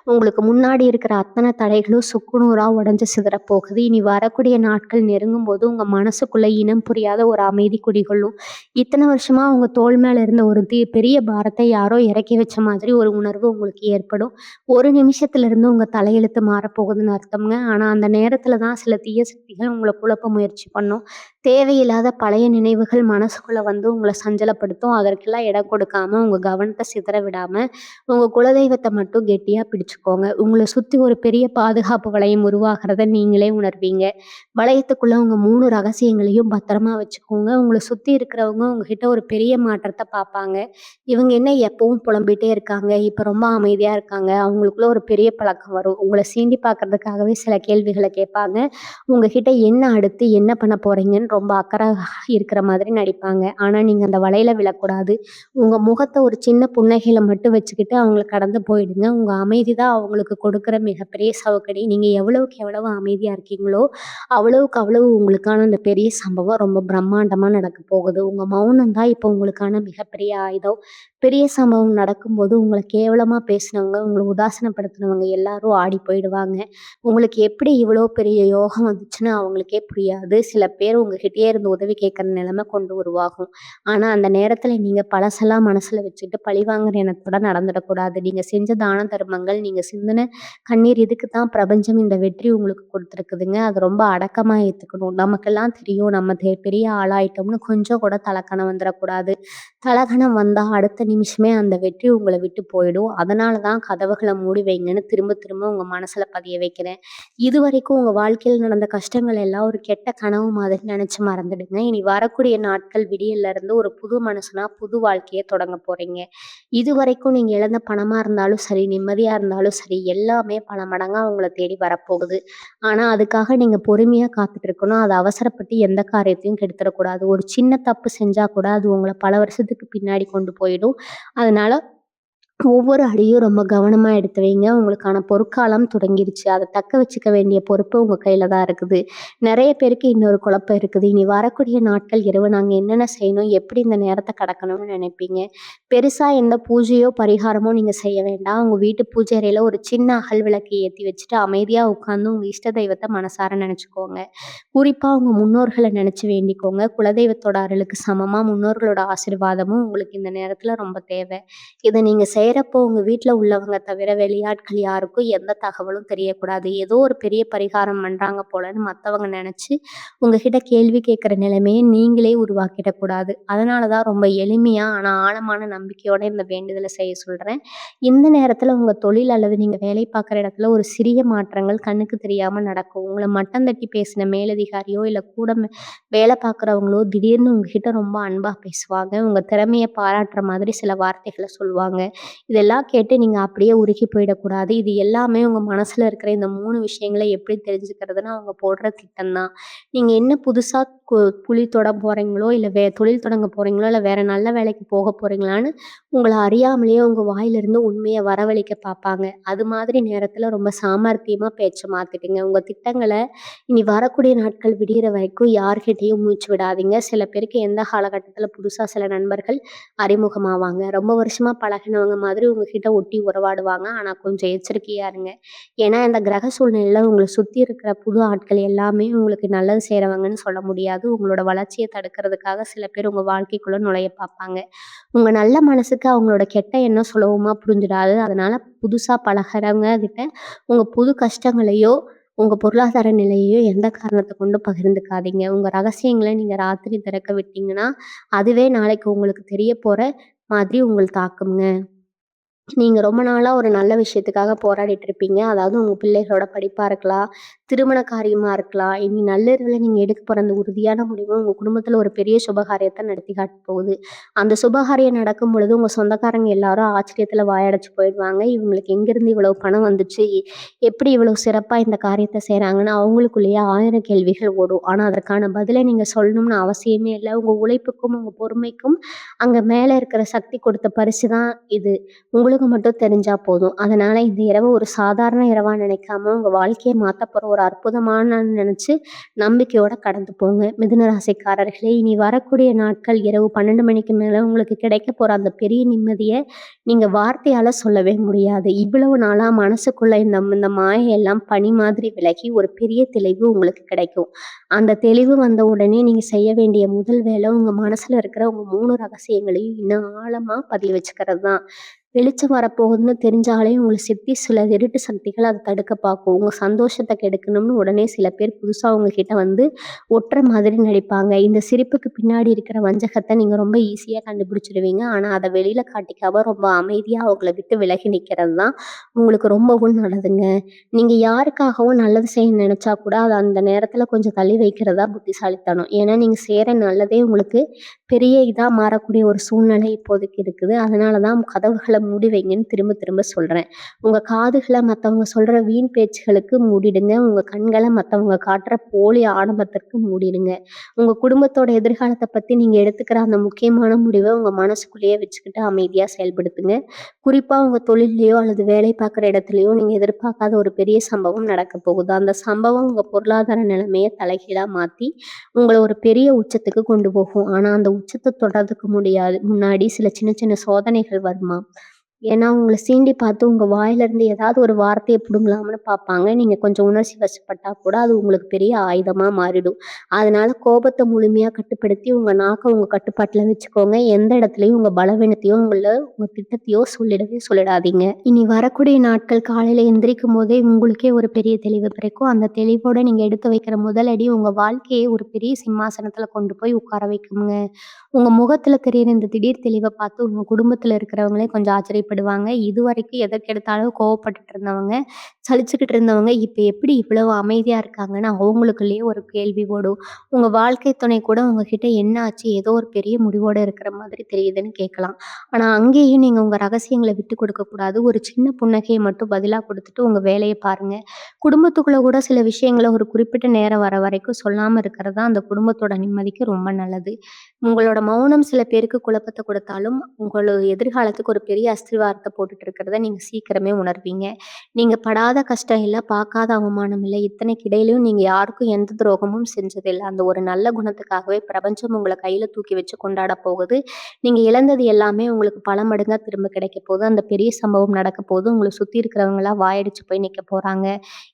உங்களுக்கு முன்னாடி இருக்கிற அத்தன தடைகளும் சுக்குநூறா உடைஞ்சு சிதறப் போகுது. இனி வரக்கூடிய நாட்கள் நெருங்கும்போது உங்க மனசுக்குள்ள இனம் புரியாத ஒரு அமைதி குடிகொள்ளும். இத்தன வருஷமா உங்க தோள் மேல இருந்த ஒரு பெரிய பாரத்த யாரோ இறக்கி வச்ச மாதிரி ஒரு உணர்வு உங்களுக்கு ஏற்படும். ஒரு நிமிஷத்துல இருந்து உங்க தலையெழுத்து மாறப்போகுதுன்னு அர்த்தம்ங்க. ஆனா அந்த நேரத்துல தான் சில தீய சக்திகள் உங்கள குழப்ப முயற்சி பண்ணும். தேவையில்லாத பழைய நினைவுகள் மனசுக்குள்ள உங்கள சஞ்சலப்படுத்தும். அதற்கெல்லாம் இடம் கொடுக்காம உங்க கவனத்த சிதற விடாம உங்க குலதெய்வத்த மட்டும் கெட்டியா பிடிச்சுக்கோங்க. உங்கள சுத்தி ஒரு பெரிய பாதுகாப்பு வளையம் உருவாகுறத நீங்களே உணர்வீங்க. வளையத்துக்குள்ள உங்க 3 ரகசியங்களையும் பத்திரமா வச்சுக்கோங்க. உங்கள சுத்தி இருக்கிறவங்க உங்ககிட்ட ஒரு பெரிய மாற்றத்த பார்ப்பாங்க. இவங்க என்ன எப்பவும் புலம்பிட்டே இருக்காங்க, இப்ப ரொம்ப அமைதியா இருக்காங்க. அவங்களுக்குள்ள ஒரு பெரிய பழக்கம் வரும். உங்கள சீண்டி பார்க்கறதுக்காகவே சில கேள்விகள கேட்பாங்க. உங்ககிட்ட என்ன அடுத்து என்ன பண்ண போறீங்கன்னு ரொம்ப அக்கறை இருக்கிற மாதிரி நடிப்பாங்க. ஆனா நீங்க அந்த வலையில விழக்கூடாது. உங்க முகத்த ஒரு சின்ன புன்னகையில மட்டும் வச்சுக்கிட்டு அவங்கள கடந்து போயிடுங்க. உங்க அமைதி தான் அவங்களுக்கு கொடுக்குற மிகப்பெரிய சவுக்கடி. நீங்க எவ்வளவுக்கு எவ்வளவு அமைதியா இருக்கீங்களோ, அவ்வளவுக்கு அவ்வளவு உங்களுக்கான அந்த பெரிய சம்பவம் ரொம்ப பிரம்மாண்டமா நடக்கப் போகுது. உங்க மௌனம் தான் இப்போ உங்களுக்கான மிகப்பெரிய ஆயுதம். பெரிய சம்பவம் நடக்கும்போது உங்கள கேவலமா பேசினவங்க, உங்கள உதாசீனப்படுத்தினவங்க எல்லாரும் ஆடி போயிடுவாங்க. உங்களுக்கு எப்படி இவ்வளோ பெரிய யோகம் வந்துச்சுன்னு அவங்களுக்கே புரியாது. சில பேர் உங்ககிட்டயே இருந்து உதவி கேட்குற நிலைமை கொண்டு உருவாகும். ஆனா அந்த நேரத்துல நீங்க பழசெல்லாம் மனசுல வச்சுட்டு பழிவாங்குற எண்ணத்தோட நடந்துடக்கூடாது. நீங்க செஞ்ச தான தர்மங்கள், நீங்க சிந்தின கண்ணீர் இதுக்கு தான் பிரபஞ்சம் இந்த வெற்றி உங்களுக்கு கொடுத்துருக்குதுங்க. அது ரொம்ப அடக்கமா ஏத்துக்கணும். நமக்கெல்லாம் தெரியும் நம்ம பெரிய ஆளாயிட்டோம்னு கொஞ்சம் கூட தலக்கணம் வந்துடக்கூடாது. தலகணம் வந்தா அடுத்த நிமிஷமே அந்த வெற்றி உங்கள விட்டு போயிடும். அதனால தான் கதவுகள மூடி வைங்கன்னு திரும்ப திரும்ப உங்க மனசுல பதிய வைக்கிறேன். இதுவரைக்கும் உங்க வாழ்க்கையில நடந்த கஷ்டங்கள் எல்லாம் ஒரு கெட்ட கனவு மாதிரி நினைச்சு மறந்துடுங்க. இனி வரக்கூடிய நாட்கள் விடியல்ல இருந்து ஒரு புது மனுஷனா புது வாழ்க்கைய தொடங்க போறீங்க. இதுவரைக்கும் நீங்க இழந்த பணமா இருந்தாலும் சரி, நிம்மதியா இருந்தாலும் சரி, எல்லாமே பல மடங்கா உங்கள தேடி வரப்போகுது. ஆனா அதுக்காக நீங்க பொறுமையா காத்துட்டு இருக்கணும். அது அவசரப்பட்டு எந்த காரியத்தையும் கெடுத்துறக்கூடாது. ஒரு சின்ன தப்பு செஞ்சா கூட அது உங்கள பல வருஷத்துக்கு பின்னாடி கொண்டு போயிடும். அதனால ஒவ்வொரு அடியும் ரொம்ப கவனமா எடுத்து வைங்க. உங்களுக்கான பொற்காலம் தொடங்கிருச்சு. அத தக்க வச்சுக்க வேண்டிய பொறுப்பு உங்க கையில தான் இருக்குது. நெறைய பேருக்கு இன்னொரு குழப்பம் இருக்குது. இனி வரக்கூடிய நாட்கள் இரவு நாங்க என்னென்ன செய்யணும்? எப்படி இந்த நேரத்த கடக்கணும்னு நினைப்பீங்க. பெருசா எந்த பூஜையோ, பரிகாரமோ நீங்க செய்ய வேண்டாம். உங்க வீட்டு பூஜை அறையில ஒரு சின்ன அகல் விளக்கு ஏத்தி வச்சுட்டு அமைதியா உட்கார்ந்து உங்க இஷ்ட தெய்வத்த மனசார நினைச்சுக்கோங்க. குறிப்பா உங்க முன்னோர்கள நினைச்சு வேண்டிக்கோங்க. குலதெய்வத்தோட அருளுக்கு சமமா முன்னோர்களோட ஆசீர்வாதமும் உங்களுக்கு இந்த நேரத்துல ரொம்ப தேவை. இத நீங்க செய்யறப்போ உங்க வீட்ல உள்ளவங்க தவிர வெளியாட்கள் யாருக்கும் எந்த தகவலும் தெரியக்கூடாது. ஏதோ ஒரு பெரிய பரிகாரம் பண்றாங்க போலன்னு மத்தவங்க நெனச்சு, உங்ககிட்ட கேள்வி கேட்கிற நிலைமைய நீங்களே உருவாக்கிடக்கூடாது. அதனால தான் ரொம்ப எளிமையா, ஆனா ஆழமான நம்பிக்கையோட இந்த வேண்டுதல செய்ய சொல்றேன். இந்த நேரத்துல உங்க தொழில் அல்லது நீங்க வேலை பார்க்குற இடத்துல ஒரு சிறிய மாற்றங்கள் கண்ணுக்கு தெரியாம நடக்கும். உங்கள மட்டம் தட்டி பேசின மேலதிகாரியோ, இல்ல கூட வேலை பார்க்குறவங்களோ திடீர்னு உங்ககிட்ட ரொம்ப அன்பா பேசுவாங்க. உங்க திறமைய பாராட்டுற மாதிரி சில வார்த்தைகள சொல்லுவாங்க. இதெல்லாம் கேட்டு நீங்க அப்படியே உருகி போயிடக்கூடாது. இது எல்லாமே உங்க மனசுல இருக்கிற இந்த 3 விஷயங்கள எப்படி தெரிஞ்சுக்கிறதுன்னு அவங்க போடுற திட்டம் தான். நீங்க என்ன புதுசா கு தொழில் தொட போறீங்களோ, இல்ல தொழில் தொடங்க போறீங்களோ, இல்ல வேற நல்ல வேலைக்கு போக போறீங்களான்னு உங்கள அறியாமலேயே உங்க வாயிலிருந்து உண்மைய வரவழைக்க பார்ப்பாங்க. அது மாதிரி நேரத்துல ரொம்ப சாமர்த்தியமா பேச்ச மாத்திடுங்க. உங்க திட்டங்கள இனி வரக்கூடிய நாட்கள் விடியிற வரைக்கும் யார்கிட்டயும் மூச்சு விடாதீங்க. சில பேருக்கு எந்த காலகட்டத்துல புதுசா சில நண்பர்கள் அறிமுகமாவாங்க. ரொம்ப வருஷமா பழகுனவங்க மாதிரி உங்ககிட்ட ஒட்டி உறவாடுவாங்க. ஆனா கொஞ்சம் எச்சரிக்கையா இருங்க. ஏன்னா இந்த கிரக சூழ்நிலையில உங்கள சுத்தி இருக்கிற புது ஆட்கள் எல்லாமே உங்களுக்கு நல்லது செய்றவங்கன்னு சொல்ல முடியாது. உங்களோட வளர்ச்சிய தடுக்கிறதுக்காக சில பேர் உங்க வாழ்க்கைக்குள்ள நுழைய பார்ப்பாங்க. உங்க நல்ல மனசுக்கு அவங்களோட கெட்ட எண்ணம் சுலபமா புரிஞ்சிடாது. அதனால புதுசா பழகுறவங்க கிட்ட உங்க புது கஷ்டங்களையோ, உங்க பொருளாதார நிலையையோ எந்த காரணத்த கொண்டும் பகிர்ந்துக்காதீங்க. உங்க ரகசியங்கள நீங்க ராத்திரி திறக்க விட்டீங்கன்னா, அதுவே நாளைக்கு உங்களுக்கு தெரிய போற மாதிரி உங்கள தாக்குங்க. நீங்க ரொம்ப நாளா ஒரு நல்ல விஷயத்துக்காக போராடிட்டு இருப்பீங்க. அதாவது உங்க பிள்ளைகளோட படிப்பா இருக்கலாம், திருமண காரியமா இருக்கலாம். இனி நள்ளிரவுல நீங்க எடுக்க போற அந்த உறுதியான முடிவு உங்க குடும்பத்துல ஒரு பெரிய சுபகாரியத்த நடத்தி காட்டப் போகுது. அந்த சுபகாரியம் நடக்கும் பொழுது உங்க சொந்தக்காரங்க எல்லாரும் ஆச்சரியத்துல வாயடைச்சு போயிடுவாங்க. இவங்களுக்கு எங்கேருந்து இவ்வளவு பணம் வந்துச்சு? எப்படி இவ்வளவு சிறப்பா இந்த காரியத்த செய்றாங்கன்னு அவங்களுக்குள்ளேயே 1000 கேள்விகள் ஓடும். ஆனா அதற்கான பதில நீங்க சொல்லணும்னு அவசியமே இல்ல. உங்க உழைப்புக்கும், உங்க பொறுமைக்கும் அங்க மேல இருக்கிற சக்தி கொடுத்த பரிசு தான் இது. உங்களுக்கு மட்டும் தெரிஞ்சா போதும். அதனால இந்த இரவு ஒரு சாதாரண இரவா நினைக்காம, உங்க வாழ்க்கைய மாத்தப்போற ஒரு அற்புதமான நெனச்சு நம்பிக்கையோட கடந்து போங்க. மிதுன ராசிக்காரர்களே, இனி வரக்கூடிய நாட்கள் இரவு 12 மணிக்கு மேல உங்களுக்கு கிடைக்கப் போற அந்த பெரிய நிம்மதிய நீங்க வார்த்தையால சொல்லவே முடியாது. இவ்வளவு நாளா மனசுக்குள்ள இந்த இந்த மாயையெல்லாம் பனி மாதிரி விலகி ஒரு பெரிய தெளிவு உங்களுக்கு கிடைக்கும். அந்த தெளிவு வந்த உடனே நீங்க செய்ய வேண்டிய முதல் வேலை உங்க மனசுல இருக்கிற உங்க 3 ரகசியங்களையும் இன்னும் ஆழமா பதிய வச்சுக்கிறது தான். வெளிச்சம் வரப்போகுதுன்னு தெரிஞ்சாலே உங்கள சுத்தி சில இருட்டு சக்திகள் அத தடுக்க பார்க்கும். உங்க சந்தோஷத்த கெடுக்கணும்னு உடனே சில பேர் புதுசா உங்ககிட்ட வந்து ஒட்டுற மாதிரி நடிப்பாங்க. இந்த சிரிப்புக்கு பின்னாடி இருக்கிற வஞ்சகத்த நீங்க ரொம்ப ஈஸியா கண்டுபிடிச்சிடுவீங்க. ஆனா அத வெளியில காட்டிக்காம ரொம்ப அமைதியா அவங்கள விட்டு விலகி நிக்கிறது தான் உங்களுக்கு ரொம்பவும் நல்லதுங்க. நீங்க யாருக்காகவும் நல்லது செய்ய நினைச்சா கூட அத அந்த நேரத்துல கொஞ்சம் தள்ளி வைக்கிறது தான் புத்திசாலித்தனம். ஏன்னா நீங்க செய்ற நல்லதே உங்களுக்கு பெரிய இதா மாறக்கூடிய ஒரு சூழ்நிலை இப்போதைக்கு இருக்குது. அதனால தான் கதவுகள மூடி வைங்கன்னு திரும்ப திரும்ப சொல்றேன். உங்க காதுகள மத்தவங்க சொல்ற வீண் பேச்சுகளுக்கு மூடிடுங்க. உங்க கண்கள மத்தவங்க காட்டுற போலி ஆடம்பரத்திற்கு மூடிடுங்க. உங்க குடும்பத்தோட எதிர்காலத்த பத்தி நீங்க எடுத்துக்கிற அந்த முக்கியமான முடிவ உங்க மனசுக்குள்ளேயே வச்சுக்கிட்டு அமைதியா செயல்படுத்துங்க. குறிப்பா உங்க தொழில்லயோ அல்லது வேலை பார்க்குற இடத்துலயோ நீங்க எதிர்பார்க்காத ஒரு பெரிய சம்பவம் நடக்கப் போகுது. அந்த சம்பவம் உங்க பொருளாதார நிலைமைய தலைகீழா மாத்தி உங்கள ஒரு பெரிய உச்சத்துக்கு கொண்டு போகும். ஆனா அந்த உச்சத்த தொடுறதுக்கு முன்னாடி சில சின்ன சின்ன சோதனைகள் வருமாம். ஏன்னா உங்கள சீண்டி பார்த்து உங்க வாயிலிருந்து ஏதாவது ஒரு வார்த்தைய புடுங்கலாம்னு பார்ப்பாங்க. நீங்க கொஞ்சம் உணர்ச்சி வசப்பட்டா கூட அது உங்களுக்கு பெரிய ஆயுதமா மாறிடும். அதனால கோபத்த முழுமையா கட்டுப்படுத்தி உங்க நாக்க உங்க கட்டுப்பாட்டுல வச்சுக்கோங்க. எந்த இடத்துலயும் உங்க பலவீனத்தையோ, உங்க திட்டத்தையோ சொல்லிடாதீங்க. இனி வரக்கூடிய நாட்கள் காலையில எந்திரிக்கும்போதே உங்களுக்கே ஒரு பெரிய தெளிவு பிறக்கும். அந்த தெளிவோட நீங்க எடுத்து வைக்கிற முதல் அடி உங்க வாழ்க்கையை ஒரு பெரிய சிம்மாசனத்துல கொண்டு போய் உட்கார வைக்கும்ங்க. உங்க முகத்துல தெரியிற இந்த திடீர் தெளிவ பார்த்து உங்க குடும்பத்துல இருக்கிறவங்களே கொஞ்சம் ஆச்சரியப்படுவாங்க. இதுவரைக்கும் எதற்கெடுத்தாலும் கோவப்பட்டுட்டு இருந்தவங்க, சலிச்சுக்கிட்டு இருந்தவங்க, இப்ப எப்படி இவ்வளவு அமைதியா இருக்காங்கன்னு அவங்களுக்குள்ளேயே ஒரு கேள்வி ஓடும். உங்க வாழ்க்கை துணை கூட உங்ககிட்ட என்ன ஆச்சு? ஏதோ ஒரு பெரிய முடிவோட இருக்கிற மாதிரி தெரியுதுன்னு கேட்கலாம். ஆனா அங்கேயும் நீங்க உங்க ரகசியங்கள விட்டுக் கொடுக்கக் கூடாது. ஒரு சின்ன புன்னகைய மட்டும் பதிலா குடுத்துட்டு உங்க வேலைய பாருங்க. குடும்பத்துக்குள்ள கூட சில விஷயங்கள ஒரு குறிப்பிட்ட நேரம் வர வரைக்கும் சொல்லாம இருக்கிறது தான் அந்த குடும்பத்தோட நிம்மதிக்கு ரொம்ப நல்லது. உங்களோட மௌனம் சில பேருக்கு குழப்பத்த கொடுத்தாலும், உங்களோட எதிர்காலத்துக்கு ஒரு பெரிய அஸ்திவாரத்த போட்டுட்டு இருக்கிறத நீங்க சீக்கிரமே உணர்வீங்க. நீங்க படாத கஷ்டம் இல்ல, பார்க்காத அவமானம் இல்ல. இத்தனைக்கு இடையிலயும் நீங்க யாருக்கும் எந்த துரோகமும் செஞ்சதில்ல. அந்த ஒரு நல்ல குணத்துக்காகவே பிரபஞ்சம் உங்கள கையில தூக்கி வச்சு கொண்டாடப் போகுது. நீங்க இழந்தது எல்லாமே உங்களுக்கு பல மடங்கா திரும்ப கிடைக்கப் போகுது. அந்த பெரிய சம்பவம் நடக்கப் போகுது. உங்கள சுத்தி இருக்கிறவங்கலாம் வாயடிச்சு போய் நிக்கப் போறாங்க.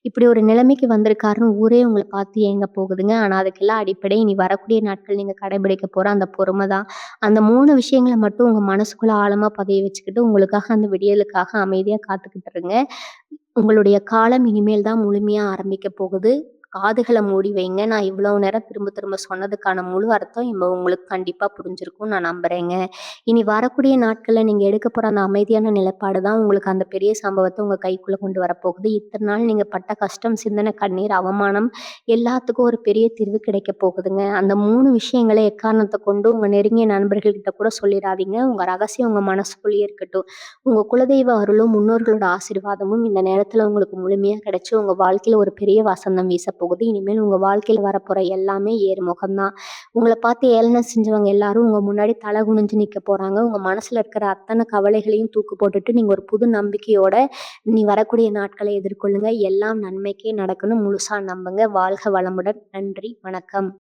இப்படி ஒரு நிலைமைக்கு வந்திருக்காருன்னு ஊரே உங்கள பார்த்து ஏங்கப் போகுதுங்க. ஆனா அதுக்கெல்லாம் அடிப்படை இனி வரக்கூடிய நாட்கள் நீங்க கடைபிடிக்க போற அந்த பொறுமை தான். அந்த 3 விஷயங்கள மட்டும் உங்க மனசுக்குள்ள ஆழமா பதிய வச்சுக்கிட்டு உங்களுக்கு உங்களுக்காக அந்த விடியலுக்காக அமைதியா காத்துக்கிட்டு இருங்க. உங்களுடைய காலம் இனிமேல் தான் முழுமையா ஆரம்பிக்க போகுது. காதுகள மூடி வைங்க. நான் இவ்வளவு நேரம் திரும்ப திரும்ப சொன்னதுக்கான முழு அர்த்தம் இப்ப உங்களுக்கு கண்டிப்பா புரிஞ்சிருக்கும்னு நான் நம்புறேங்க. இனி வரக்கூடிய நாட்கள்ல நீங்க எடுக்கப் போற அந்த அமைதியான நிலைப்பாடு தான் உங்களுக்கு அந்த பெரிய சம்பவத்த உங்க கைக்குள்ள கொண்டு வரப்போகுது. இத்தன நாள் நீங்க பட்ட கஷ்டம், சிந்தின கண்ணீர், அவமானம் எல்லாத்துக்கும் ஒரு பெரிய தீர்வு கிடைக்கப் போகுதுங்க. அந்த 3 விஷயங்கள எக்காரணத்த கொண்டு உங்க நெருங்கிய நண்பர்கள்கிட்ட கூட சொல்லிறாதீங்க. உங்க ரகசியம் உங்க மனசுக்குள்ளேயே இருக்கட்டும். உங்க குலதெய்வ அருளும், முன்னோர்களோட ஆசீர்வாதமும் இந்த நேரத்துல உங்களுக்கு முழுமையா கிடைச்சு, உங்க வாழ்க்கையில ஒரு பெரிய வசந்தம் வீசப்போகுது. இனிமேல் உங்க வாழ்க்கையில வரப்போற எல்லாமே ஏறுமுகம் தான். உங்கள பார்த்து ஏளனம் செஞ்சவங்க எல்லாரும் உங்க முன்னாடி தலை குனிஞ்சு நிக்கப் போறாங்க. உங்க மனசுல இருக்கிற அத்தன கவலைகளையும் தூக்கு போட்டுட்டு, நீங்க ஒரு புது நம்பிக்கையோட இனி வரக்கூடிய நாட்களை எதிர்கொள்ளுங்க. எல்லாம் நன்மைக்கே நடக்கும்னு முழுசா நம்புங்க. வாழ்க வளமுடன். நன்றி. வணக்கம்.